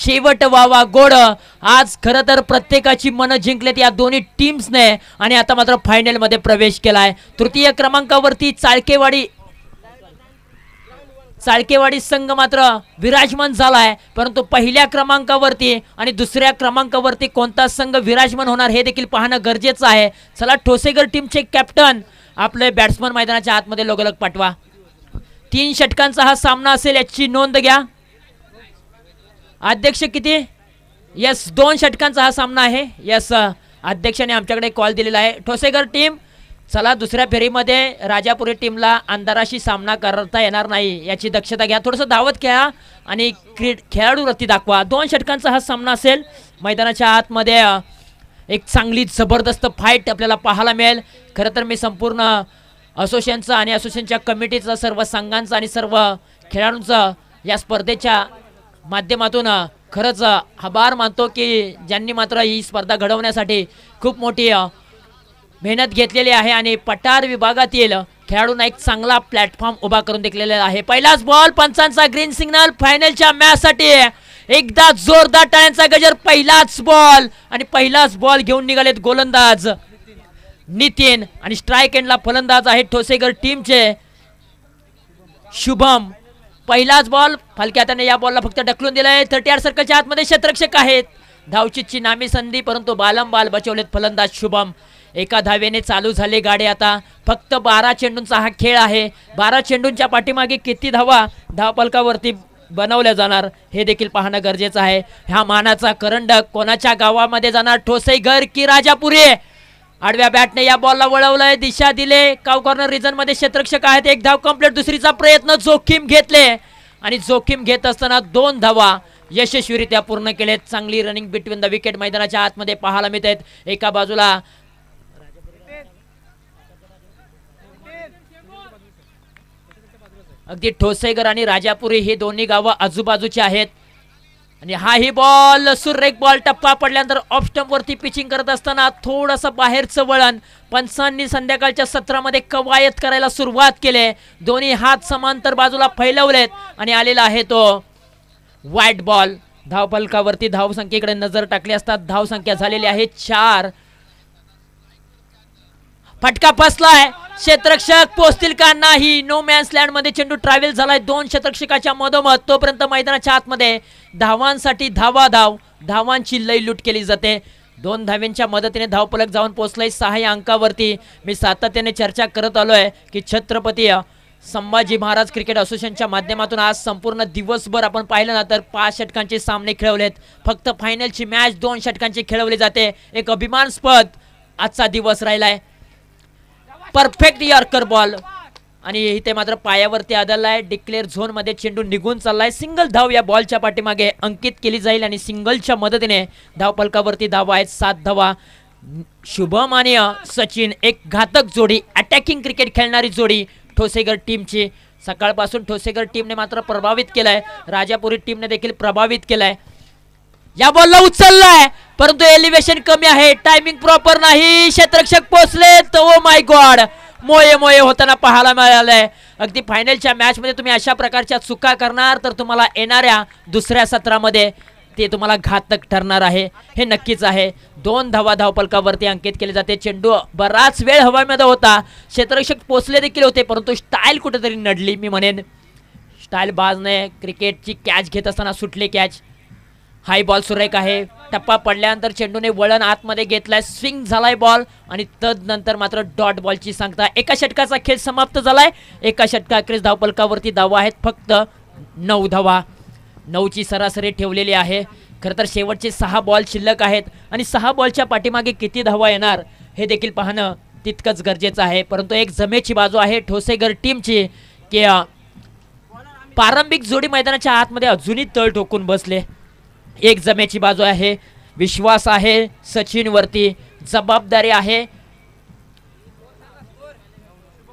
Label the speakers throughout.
Speaker 1: शेवट व्हावा गोड। आज खरं तर प्रत्येकाची मन जिंकलेत या दोन्ही टीम्सने आणि आता मात्र फायनल मध्ये प्रवेश केलाय। तृतीय क्रमांकावरती चाळकेवाडी संघ मात्र विराजमान झालाय, परंतु पहिल्या क्रमांकावरती आणि दुसऱ्या क्रमांकावरती कोणता संघ विराजमान होणार हे देखील पाहणं गरजेचं आहे। चला ठोसेगर टीमचे कॅप्टन आपले बॅट्समन मैदानाच्या आतमध्ये लगोलग पाठवा। 3 षटकांचा हा सामना असेल याची नोंद घ्या। अध्यक्ष किती? यस 2 षटकांचा हा सामना आहे। यस अध्यक्षाने आमच्याकडे कॉल दिलेला आहे। ठोसेगर टीम चला दुसऱ्या फेरीमध्ये राजापुरी टीमला अंधाराशी सामना करता येणार नाही याची दक्षता घ्या। थोडंसं धावत खेळा आणि खेळाडू वृत्ती दाखवा। 2 षटकांचा हा सामना असेल। मैदानाच्या आतमध्ये एक चांगली जबरदस्त फाईट आपल्याला पाहायला मिळेल। खरं तर मी संपूर्ण असोसिएशनचं आणि असोसिएशनच्या कमिटीचं, सर्व संघांचं आणि सर्व खेळाडूंचं या स्पर्धेच्या माध्यमातून खरंच आभार मानतो की ज्यांनी मात्र ही स्पर्धा घडवण्यासाठी खूप मोठी मेहनत घेतलेली आहे आणि पठार विभागातील खेळाडूंना एक चांगला प्लॅटफॉर्म उभा करून दिलेला आहे। पहिलाच बॉल, पंचांचा ग्रीन सिग्नल फायनलच्या मॅचसाठी। एकदा जोरदार टाळ्यांचा गजर। पहिलाच बॉल आणि पहिलाच बॉल घेऊन निघालेत गोलंदाज नितीन आणि स्ट्राइक एंडला फलंदाज आहेत ठोसेगर टीमचे शुभम। पहिलाच बॉल फलक्या हाताने या बॉलला फक्त ढकलून दिलाय। 38 सर्कलच्या आतमध्ये क्षेत्ररक्षक आहेत। धावचीतची नामी संधी, परंतु बालंबाल बचवलेत फलंदाज शुभम। एका धावेने चालू झाले गाडी। आता फक्त 12 चेंडूंचा हा खेळ आहे। 12 चेंडूंच्या पाठीमागे किती धावा धावफलकावरती बनवल्या जाणार हे देखील पाहणं गरजेचं आहे। ह्या मानाचा करंडक कोणाच्या गावामध्ये जाणार? ठोसेगर की राजापुरी? आडव्या बॅटने या बॉलला वळवलंय, दिशा दिले। काव कॉर्नर रिजन मध्ये क्षेत्ररक्षक आहेत। एक धाव कंप्लीट। दुसरीचा प्रयत्न, जोखीम घेतले आणि जोखीम घेत असताना 2 धावा यशस्वीरित्या पूर्ण केलेत। चांगली रनिंग बिटवीन द विकेट मैदानाच्या आतमध्ये पाहायला मिळत आहेत। एका बाजूला अगदी ठोसेगर आणि राजापुरी हे दोन्ही गावं आजूबाजूचे आहेत आणि हाही बॉल सुरेख बॉल टप्पा पडल्यानंतर ऑफ स्टंप वरती पिचिंग करत असताना थोडंसं बाहेरचं वळण। पंचांनी संध्याकाळच्या सत्रामध्ये कवायत करायला सुरुवात केली। दोन्ही हात समांतर बाजूला फैलवलेत आणि आलेला आहे तो वाईट बॉल। धावफलकावरती धावसंख्येकडे नजर टाकली असता धावसंख्या झालेली आहे 4। फटका फसलाय। क्षेत्ररक्षक पोहोचतील का नाही? नो मॅन्स लँड मध्ये चेंडू ट्रॅव्हल झालाय 2 क्षेत्ररक्षकाच्या मधोमध। तोपर्यंत मैदानाच्या आतमध्ये धावांसाठी धावांची लय लूट केली जाते। 2 धाव्यांच्या मदतीने धावफलक जाऊन पोहोचलाय 6 अंकावरती। मी सातत्याने चर्चा करत आलोय की छत्रपती संभाजी महाराज क्रिकेट असोसिएशनच्या माध्यमातून आज संपूर्ण दिवसभर आपण पाहिलं ना तर 5 षटकांचे सामने खेळवलेत। फक्त फायनलची मॅच 2 षटकांची खेळवली जाते। एक अभिमानास्पद आजचा दिवस राहिलाय। परफेक्ट यॉर्कर बॉल आणि इथे मात्र पायावरती आदळलाय। डिक्लेअर झोन मध्ये चेंडू निघून चाललाय। सिंगल धाव या बॉलच्या पाठीमागे अंकित केली जाईल आणि सिंगलच्या मदतीने धावफलकावरती धावा आहेत 7 धावा। शुभम आणि सचिन एक घातक जोडी, अटॅकिंग क्रिकेट खेळणारी जोडी ठोसेगर टीमची। सकाळपासून ठोसेगर टीमने मात्र प्रभावित केलाय, राजापुरी टीमने देखील प्रभावित केलाय। या बॉलला उचललाय परंतु एलिव्हेशन कमी आहे, टायमिंग प्रॉपर नाही। क्षेत्ररक्षक पोहोचले तो ओ माय गॉड, मोये होताना पाहायला मिळालंय। अगदी फायनलच्या मॅच मध्ये तुम्ही अशा प्रकारच्या चुका करणार तर तुम्हाला येणाऱ्या दुसऱ्या सत्रामध्ये ते तुम्हाला घातक ठरणार आहे, हे नक्कीच आहे। 2 धावा धावफलकावरती अंकित केले जाते। चेंडू बराच वेळ हवेमध्ये होता, क्षेत्ररक्षक पोहोचले देखील होते परंतु स्टाईल कुठेतरी नडली। मी म्हणेन स्टाईल बाजने क्रिकेटची कॅच घेत असताना सुटली कॅच। हाय बॉल सुरेख आहे। टप्पा पडल्यानंतर चेंडूने वळण आतमध्ये घेतलाय, स्विंग झालाय बॉल आणि तदनंतर मात्र डॉट बॉलची सांगता। एका षटकाचा खेळ समाप्त झालाय। एका षटकाखेरीज धावफलकावरती धावा आहेत फक्त 9 धावा। 9ची सरासरी ठेवलेली आहे। खरं तर शेवटचे 6 बॉल शिल्लक आहेत आणि 6 बॉलच्या पाठीमागे किती धावा येणार हे देखील पाहणं तितकंच गरजेचं आहे। परंतु एक जमेची बाजू आहे ठोसेगर टीमची की प्रारंभिक जोडी मैदानाच्या आतमध्ये अजूनही तळ ठोकून बसले। एक जमेची बाजू आहे, विश्वास आहे सचिन वरती, जबाबदारी आहे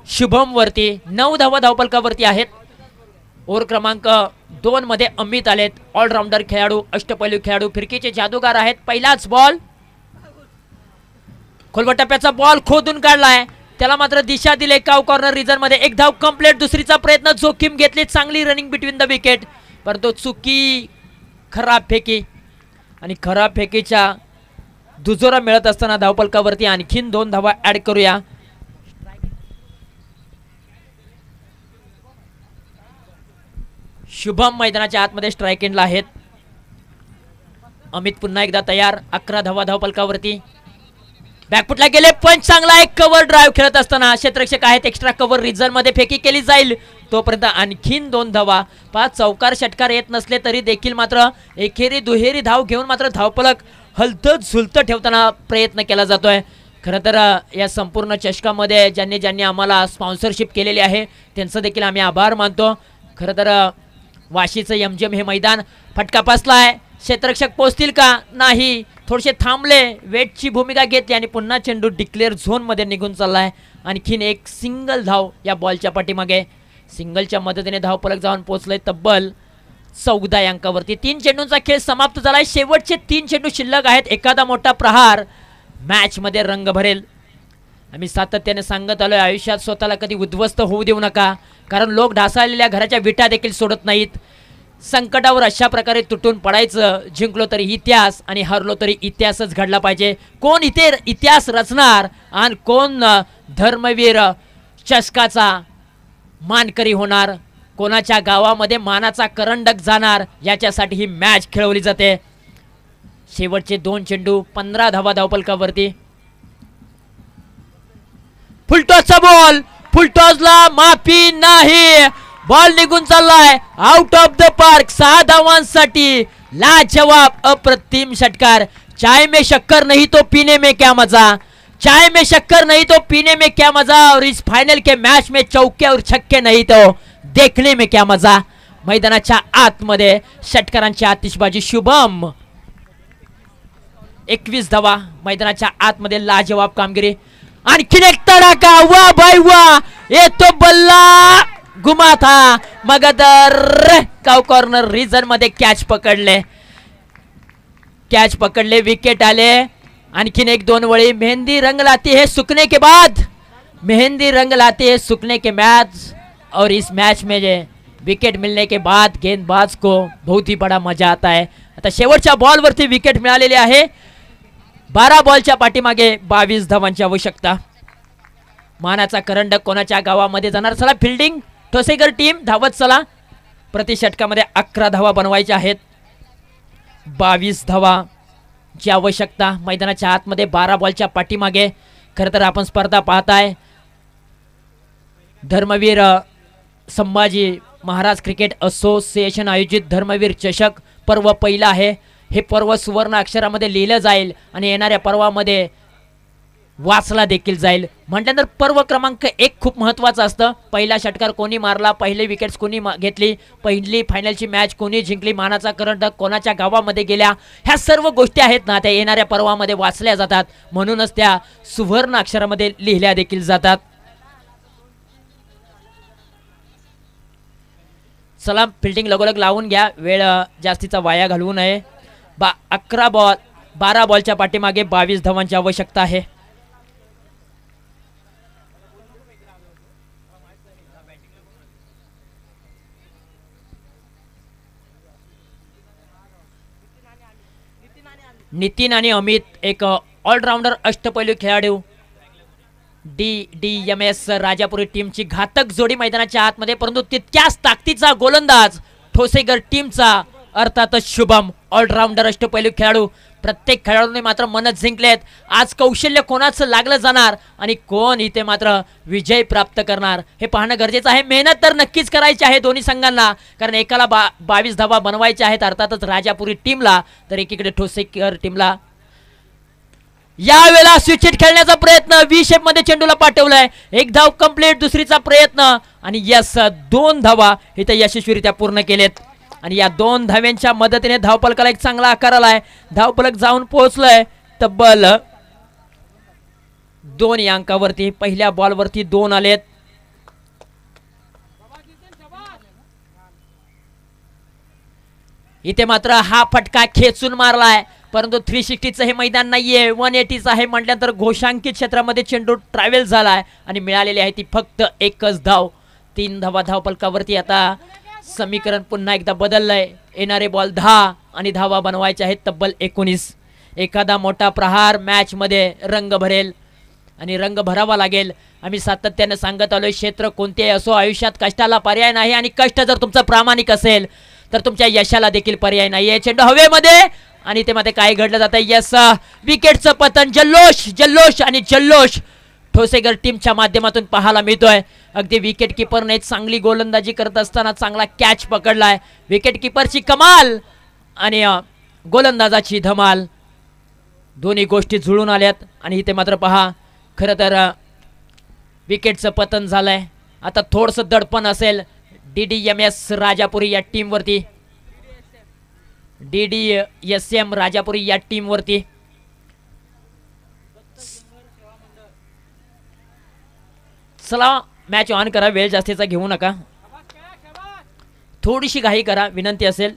Speaker 1: शुभम वरती। 9 धावा धावफलकावरती आहेत। ओव्हर क्रमांक 2 मध्ये अमित आलेत, ऑलराऊंडर खेळाडू, अष्टपैलू खेळाडू, फिरकीचे जादूगार आहेत। पहिलाच बॉल, खोलवर टप्प्याचा बॉल खोदून काढलाय, त्याला मात्र दिशा दिले काव कॉर्नर रिजन मध्ये। एक धाव कंप्लीट। दुसरीचा प्रयत्न, जोखीम घेतली, चांगली रनिंग बिटवीन द विकेट परंतु चुकी खराब फेकी आणि खराब फेकीच्या दुजोरा मिळत असताना धावपलकावरती आणखीन 2 धावा ऍड करूया. शुभम मैदानाच्या आतमध्ये स्ट्राइक एंडला आहेत. अमित पुन्हा एकदा तयार. 11 धावा धावपलकावरती. बॅकफुटला गेले पण चांगला एक कव्हर ड्राइव्ह खेळत असताना क्षेत्ररक्षक आहेत. एक्स्ट्रा कव्हर रिझन मध्ये फेकी केली जाईल. तोपर्यंत आणखीन 2 धावा. 5 चौकार षटकार येत नसले तरी देखील मात्र एकेरी दुहेरी धाव घेऊन मात्र धावपलक हलत झुलत ठेवताना प्रयत्न केला जातोय. खरं तर या संपूर्ण चषकामध्ये ज्यांनी आम्हाला स्पॉन्सरशिप केलेली आहे त्यांचं देखील आम्ही आभार मानतो. खरं तर वाशीचं एमजीएम हे मैदान फटका बसलाय. क्षेत्ररक्षक पोहोचतील का नाही. थोडेसे थांबले, वेटची भूमिका घेतली आणि पुन्हा चेंडू डिक्लेअर झोनमध्ये निघून चाललाय. आणखीन एक सिंगल धाव या बॉलच्या पाठीमागे. सिंगलच्या मदतीने धावपलक जाऊन पोहोचलंय तब्बल 14 अंकावरती. 3 चेंडूंचा खेळ समाप्त झालाय. शेवटचे 3 चेंडू शिल्लक आहेत. एखादा मोठा प्रहार मॅच मध्ये रंग भरेल. आम्ही सातत्याने सांगत आलोय आयुष्यात स्वतःला कधी उद्ध्वस्त होऊ देऊ नका, कारण लोक ढासळलेल्या घराच्या विटा देखील सोडत नाहीत. संकटावर अशा प्रकारे तुटून पडायचं. जिंकलो तरी इतिहास आणि हरलो तरी इतिहासच घडला पाहिजे. कोण इथे इतिहास रचणार आणि कोण धर्मवीर चषकाचा मानकरी होणार, कोणाच्या गावामध्ये मानाचा करंडक जाणार, याच्यासाठी ही मॅच खेळवली जाते. शेवटचे 2 चेंडू 15 धावा धावपलकावरती. फुलटॉसचा बॉल. फुलटॉसला माफी नाही. बॉल निघून चाललाय आउट ऑफ द पार्क. 6 धावांसाठी लाजवाब अप्रतिम षटकार. चाय में शक्कर नहीं तो पीने में क्या मजा. चाय में शक्कर नहीं तो पीने में क्या मजा. और इस फाइनल के मैच में चौके और छक्के नहीं तो देखने में क्या मजा. मैदानाच्या आतमध्ये षटकारांची आतिषबाजी. शुभम 21 धावा. मैदानाच्या आतमध्ये लाजवाब कामगिरी. आणखीन एक तडाखा. वाह भाई वाह. ये तो बल्ला घुमा था मगर काव कॉर्नर रिजन मध्ये कॅच पकडले. विकेट आले. आणखीन 1-2 वळी. मेहंदी रंग लाती है सूखने के बाद. मेहंदी रंग लाती है सूखने के मैच. और इस मैच में विकेट मिलने के बाद गेंदबाज को बहुत ही बड़ा मजा आता है. आता शेवटच्या बॉल वरती विकेट मिळालेली आहे. 12 बॉलच्या पाठीमागे 22 धावांची आवश्यकता. मानाचा करंडक कोणाच्या गावामध्ये जाणार. चला फिल्डिंग ठोसेकर टीम धावत चला. प्रति षटकामध्ये 11 धावा बनवायच्या आहेत. 22 धावांची आवश्यकता. मैदानाच्या आतमध्ये 12 बॉलच्या पाठीमागे. खरं तर आपण स्पर्धा पाहताय धर्मवीर संभाजी महाराज क्रिकेट असोसिएशन आयोजित धर्मवीर चषक पर्व पहिलं आहे. हे पर्व सुवर्ण अक्षरामध्ये लिहिलं जाईल आणि येणाऱ्या पर्वामध्ये वाचला देखील जाईल. म्हटल्यानंतर पर्व क्रमांक 1 खूप महत्त्वाचं असतं. पहिला षटकार कोणी मारला, पहिले विकेट्स कोणी घेतली, पहिली फायनलची मॅच कोणी जिंकली, मानाचा करंडक कोणाच्या गावामध्ये गेल्या, ह्या सर्व गोष्टी आहेत ना त्या येणाऱ्या पर्वामध्ये वाचल्या जातात. म्हणूनच त्या सुवर्ण अक्षरामध्ये लिहिल्या देखील जातात. चला फिल्डिंग लगोलग लावून घ्या. वेळ जास्तीचा वाया घालवू नये. 12 बॉलच्या पाठीमागे 22 धावांची आवश्यकता आहे. नितीन आणि अमित एक ऑलराऊंडर अष्टपैलू खेळाडू. DDMS राजापुरी टीमची घातक जोडी मैदानाच्या आतमध्ये, परंतु तितक्याच ताकदीचा गोलंदाज ठोसेगर टीमचा अर्थातच शुभम ऑलराऊंडर अष्टपैलू खेळाडू. प्रत्येक खेळाडूने मात्र मन जिंकलेत. आज कौशल्य कोणाचं लागलं जाणार आणि कोण इथे मात्र विजय प्राप्त करणार हे पाहणं गरजेचं आहे. मेहनत तर नक्कीच करायची आहे दोन्ही संघांना, कारण एकाला 22 धावा बनवायच्या आहेत अर्थातच राजापुरी टीमला, तर एकीकडे ठोसेकर टीमला. यावेळेला स्विच हिट खेळण्याचा प्रयत्न. व्ही शेप मध्ये चेंडूला पाठवलाय. 1 धाव कंप्लीट. दुसरीचा प्रयत्न आणि यस 2 धावा इथे यशस्वीरित्या पूर्ण केलेत. आणि या 2 धाव्यांच्या मदतीने धावपलकाला एक चांगला आकार आलाय. धावपलक जाऊन पोहोचलंय तब्बल 2 या अंकावरती. पहिल्या बॉलवरती 2 आलेत. इथे मात्र हा फटका खेचून मारलाय, परंतु 360चं हे मैदान नाहीये, 180चं आहे. म्हटल्यानंतर घोषांकित क्षेत्रामध्ये चेंडू ट्रॅव्हल झालाय आणि मिळालेली आहे ती फक्त 1च धाव. 3 धावा धावपलकावरती. आता समीकरण पुन्हा एकदा बदललंय. येणारे बॉल 10 आणि धावा बनवायचे आहेत तब्बल 19. एखादा मोठा प्रहार मॅच मध्ये रंग भरेल आणि रंग भरावा लागेल. आम्ही सातत्याने सांगत आलोय, क्षेत्र कोणतेही असो आयुष्यात कष्टाला पर्याय नाही आणि कष्ट जर तुमचं प्रामाणिक असेल तर तुमच्या यशाला देखील पर्याय नाहीये. चेंडू हवेमध्ये आणि ते मध्ये काय घडलं जातं. यस, विकेटचं पतन. जल्लोष जल्लोष आणि जल्लोष ठोसेगर टीमच्या माध्यमातून पाहायला मिळतोय. अगदी विकेट किपरने चांगली गोलंदाजी करत असताना चांगला कॅच पकडलाय. विकेट किपरची कमाल आणि गोलंदाजाची धमाल, दोन्ही गोष्टी जुळून आल्यात. आणि इथे मात्र पहा, खरं तर विकेटचं पतन झालंय. आता थोडंसं दडपण असेल DDMS राजापुरी या टीमवरती, DDSM राजापुरी या टीमवरती. चला मॅच ऑन करा, वेळ जास्तीचा घेऊ नका, थोडीशी घाई करा, विनंती असेल.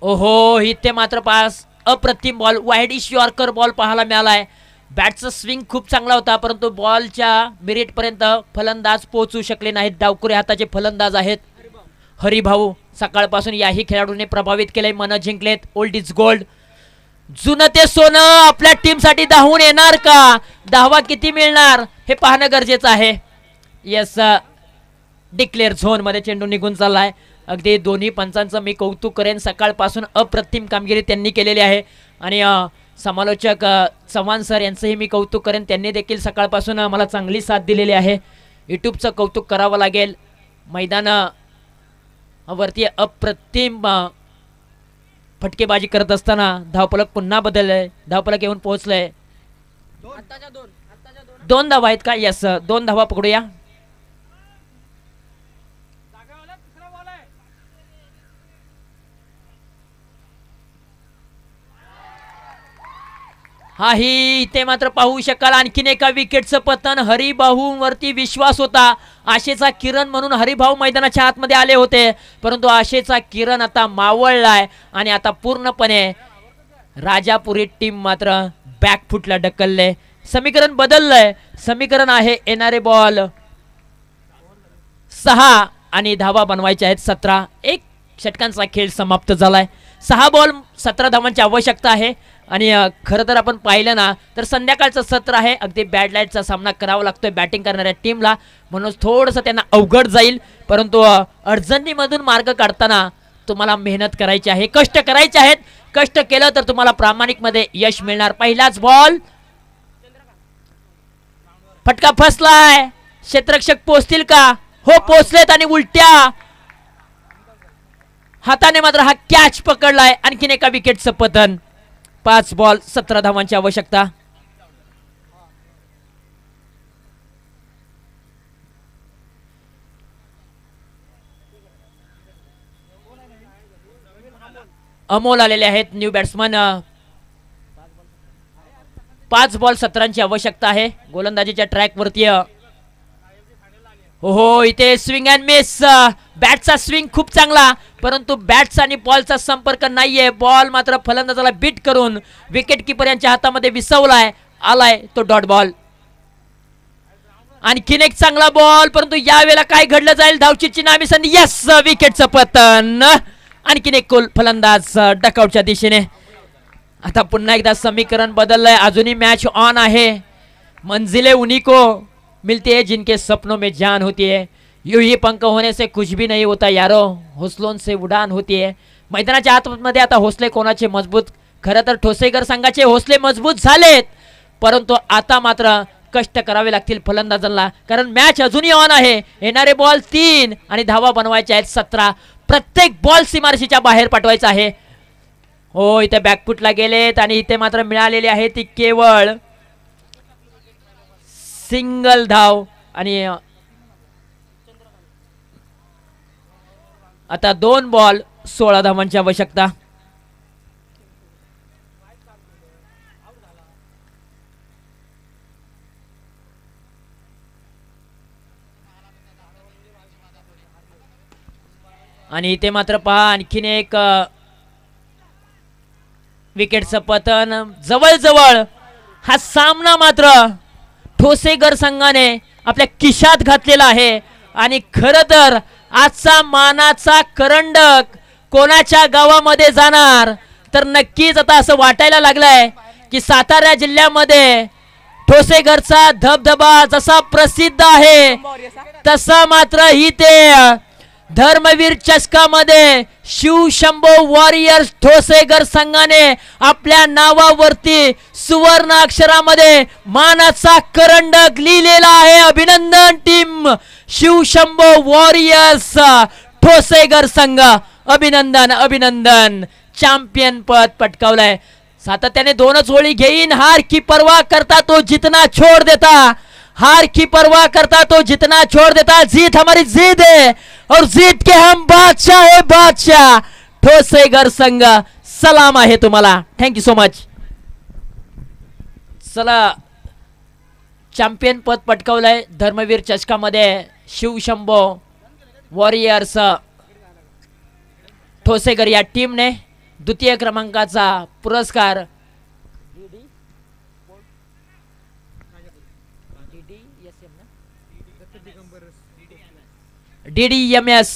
Speaker 1: ओहो, इथे मात्र पास अप्रतिम बॉल, वाईडिश यॉर्कर बॉल पाहायला मिळालाय. बॅटचा स्विंग खूप चांगला होता परंतु बॉलच्या मिरिट पर्यंत फलंदाज पोहोचू शकले नाहीत. डावकुरे हाताचे फलंदाज आहेत हरिभाऊ. सकाळपासून याही खेळाडूने प्रभावित केले, मन जिंकलेत. ओल्ड इज गोल्ड, जुनं ते सोनं आपल्या टीमसाठी धावून येणार का, धावा किती मिळणार हे पाहणं गरजेचं आहे. यस, डिक्लेअर झोन मध्ये चेंडू निघून चाललाय. अगदी दोन्ही पंचांचं मी कौतुक करेन, सकाळपासून अप्रतिम कामगिरी त्यांनी केलेली आहे. आणि समालोचक चव्हाण सर यांचंही मी कौतुक करेन, त्यांनी देखील सकाळपासून मला चांगली साथ दिलेली आहे. यूट्यूबचं कौतुक करावं लागेल. मैदान वरती अप्रतिम फटकेबाजी करत असताना धावफलक पुन्हा बदललंय, धावफलक येऊन पोहोचलंय. 2 धावा आहेत का. यस, 2 धावा पकडूया. हा ही इथे मात्र पाहू शकाल आणखीन एका विकेटचं पतन. हरिभाऊंवरती विश्वास होता, आशेचा किरण म्हणून हरिभाऊ मैदानाच्या आतमध्ये आले होते परंतु आशेचा किरण आता मावळलाय आणि आता पूर्णपणे राजापुरी टीम मात्र बॅकफुटला ढकलले. समीकरण बदललंय. समीकरण आहे येणारे बॉल 6 आणि धावा बनवायच्या आहेत 17. 1 षटकांचा खेळ समाप्त झालाय. 6 बॉल 17 धावांची आवश्यकता आहे. आणि खरं तर आपण पाहिलं ना तर संध्याकाळचं सत्र आहे, अगदी बॅड लाईटचा सामना करावा लागतोय बॅटिंग करणाऱ्या टीमला, म्हणून थोडंसं त्यांना अवघड जाईल. परंतु अडचणीमधून मार्ग काढताना तुम्हाला मेहनत करायची आहे, कष्ट करायचे आहेत. कष्ट केलं तर तुम्हाला प्रामाणिकमध्ये यश मिळणार. पहिलाच बॉल, फटका फसलाय. क्षेत्ररक्षक पोहोचतील का. हो, पोहोचलेत आणि उलट्या हाताने मात्र हा कॅच पकडलाय. आणखीन एका विकेटचं पतन. 5 बॉल 17 धावांची आवश्यकता. अमोल आलेले आहेत न्यू बॅट्समन. 5 बॉल 17ची आवश्यकता आहे गोलंदाजीच्या ट्रॅक वरती. हो, इथे स्विंग अँड मिस. बॅटचा स्विंग खूप चांगला परंतु बॅटचा आणि बॉलचा संपर्क नाहीये. बॉल मात्र फलंदाजाला बीट करून विकेट किपर यांच्या हातामध्ये विसवलाय. आलाय तो डॉट बॉल. आणखीन एक चांगला बॉल परंतु यावेळेला काय घडलं जाईल. धावचीची नामी संधी. यस, विकेटचं पतन. आणखीन एक फलंदाज डकआउटच्या दिशेने. आता पुन्हा एकदा समीकरण बदललंय. अजूनही मॅच ऑन आहे. मंजिले उन्हीं को मिलती है जिनके सपनों में जान होती है. यूं ही पंख होने से कुछ भी नहीं होता यारो, हौसलों से उडान होती है. मैदानाच्या आतमध्ये आता हौसले कोणाचे मजबूत. खरं तर ठोसेगर संघाचे हौसले मजबूत झालेत परंतु आता मात्र कष्ट करावे लागतील फलंदाजांना, कारण मॅच अजूनही ऑन आहे. येणारे बॉल 3 आणि धावा बनवायच्या आहेत 17. प्रत्येक बॉल सीमारेषेच्या बाहेर पाठवायचा आहे. हो, इथे बॅकफुटला गेलेत आणि इथे मात्र मिळालेली आहे ती केवळ सिंगल धाव. आणि आता 2 बॉल 16 धावांची आवश्यकता. आणि इथे मात्र पहा आणखीन एक विकेटचं पतन. जवळजवळ हा सामना मात्र ठोसेघर संघाने आपल्या खिशात घातलेला आहे. आणि खर तर आजचा मानाचा करंडक कोणाच्या गावामध्ये जाणार तर नक्कीच आता असं वाटायला लागलंय की सातारा जिल्ह्यामध्ये ठोसेघरचा धबधबा जसा प्रसिद्ध आहे तसा मात्र ही ते धर्मवीर चषकामध्ये शिवशंभो वॉरियर्स ठोसेघर संघाने आपल्या नावावरती सुवर्ण अक्षरामध्ये मानाचा करंडक लिहिलेला आहे. अभिनंदन टीम शिवशंभो वॉरियर्स ठोसेघर संघ, अभिनंदन अभिनंदन. चॅम्पियन पद पटकावलंय. सातत्याने दोनच ओळी घेईन. हार की परवाह करता तो जितना छोड़ देता, हार की परवाह करता तो जितना छोड़ देता, जीत हमारी जीत है और जीत के हम बादशाह है बादशाह. ठोसेघर संघ सलाम आहे तुम्हाला. Thank you so much. चला, चॅम्पियन पद पटकावलंय धर्मवीर चषकामध्ये शिवशंभो वॉरियर्स ठोसेघर या टीमने. द्वितीय क्रमांकाचा पुरस्कार DDMS